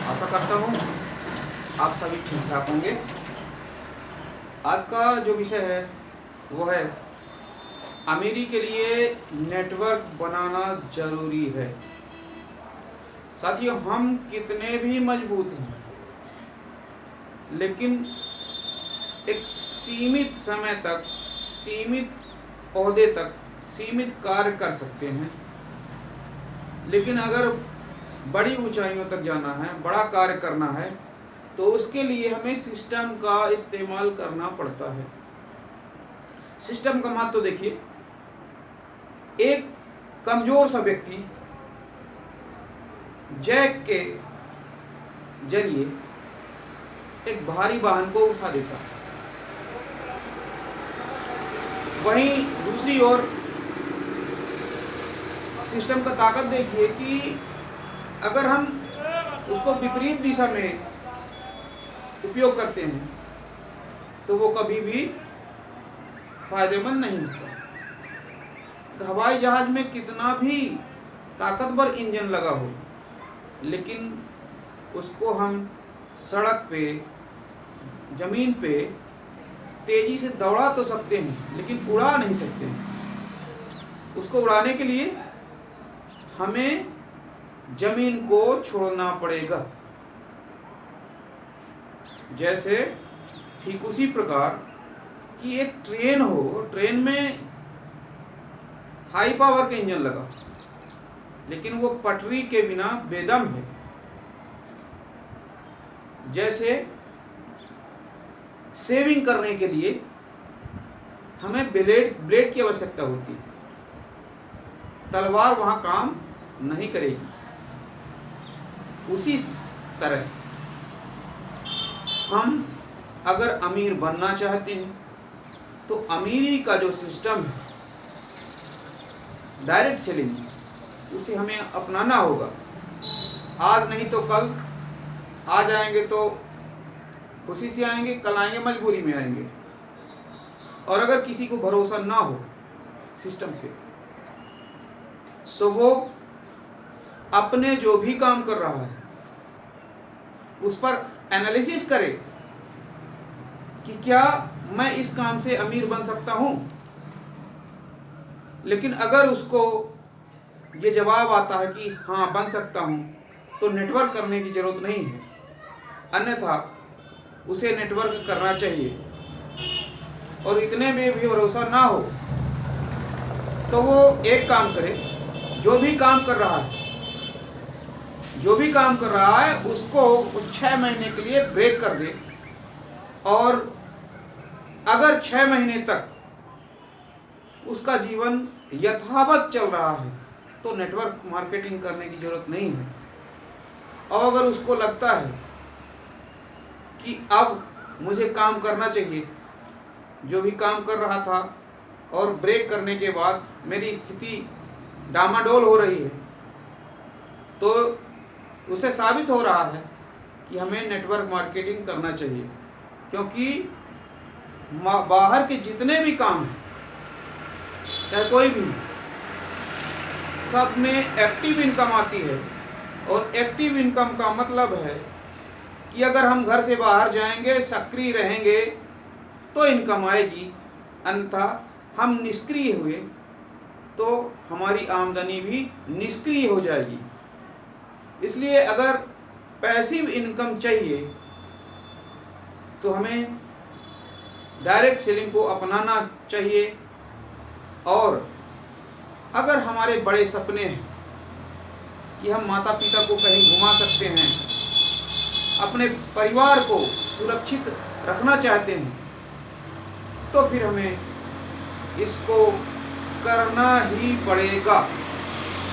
आशा करता हूँ आप सभी ठीक ठाक होंगे। आज का जो विषय है वो है अमीरी के लिए नेटवर्क बनाना जरूरी है। साथियों, हम कितने भी मजबूत हैं लेकिन एक सीमित समय तक, सीमित ओहदे तक, सीमित कार्य कर सकते हैं। लेकिन अगर बड़ी ऊंचाइयों तक जाना है, बड़ा कार्य करना है, तो उसके लिए हमें सिस्टम का इस्तेमाल करना पड़ता है। सिस्टम का महत्व तो देखिए, एक कमजोर सा व्यक्ति जैक के जरिए एक भारी वाहन को उठा देता है। वहीं दूसरी ओर सिस्टम का ताकत देखिए कि अगर हम उसको विपरीत दिशा में उपयोग करते हैं तो वो कभी भी फायदेमंद नहीं होता। हवाई जहाज में कितना भी ताकतवर इंजन लगा हो, लेकिन उसको हम सड़क पे, जमीन पे तेजी से दौड़ा तो सकते हैं लेकिन उड़ा नहीं सकते हैं। उसको उड़ाने के लिए हमें जमीन को छोड़ना पड़ेगा। जैसे ठीक उसी प्रकार कि एक ट्रेन हो, ट्रेन में हाई पावर का इंजन लगा लेकिन वो पटरी के बिना बेदम है। जैसे सेविंग करने के लिए हमें ब्लेड की आवश्यकता होती है, तलवार वहां काम नहीं करेगी। उसी तरह हम अगर अमीर बनना चाहते हैं तो अमीरी का जो सिस्टम है, डायरेक्ट सेलिंग, उसे हमें अपनाना होगा। आज नहीं तो कल, आज आएंगे तो खुशी से आएंगे, कल आएंगे मजबूरी में आएंगे। और अगर किसी को भरोसा ना हो सिस्टम पे, तो वो अपने जो भी काम कर रहा है उस पर एनालिसिस करे कि क्या मैं इस काम से अमीर बन सकता हूं। लेकिन अगर उसको ये जवाब आता है कि हाँ बन सकता हूं, तो नेटवर्क करने की जरूरत नहीं है, अन्यथा उसे नेटवर्क करना चाहिए। और इतने में भी भरोसा ना हो तो वो एक काम करे, जो भी काम कर रहा है उसको 6 महीने के लिए ब्रेक कर दे। और अगर 6 महीने तक उसका जीवन यथावत चल रहा है तो नेटवर्क मार्केटिंग करने की जरूरत नहीं है। और अगर उसको लगता है कि अब मुझे काम करना चाहिए, जो भी काम कर रहा था और ब्रेक करने के बाद मेरी स्थिति डामाडोल हो रही है, तो उसे साबित हो रहा है कि हमें नेटवर्क मार्केटिंग करना चाहिए। क्योंकि बाहर के जितने भी काम हैं, चाहे कोई भी, सब में एक्टिव इनकम आती है। और एक्टिव इनकम का मतलब है कि अगर हम घर से बाहर जाएंगे, सक्रिय रहेंगे, तो इनकम आएगी, अन्यथा हम निष्क्रिय हुए तो हमारी आमदनी भी निष्क्रिय हो जाएगी। इसलिए अगर पैसिव इनकम चाहिए तो हमें डायरेक्ट सेलिंग को अपनाना चाहिए। और अगर हमारे बड़े सपने हैं कि हम माता पिता को कहीं घुमा सकते हैं, अपने परिवार को सुरक्षित रखना चाहते हैं, तो फिर हमें इसको करना ही पड़ेगा।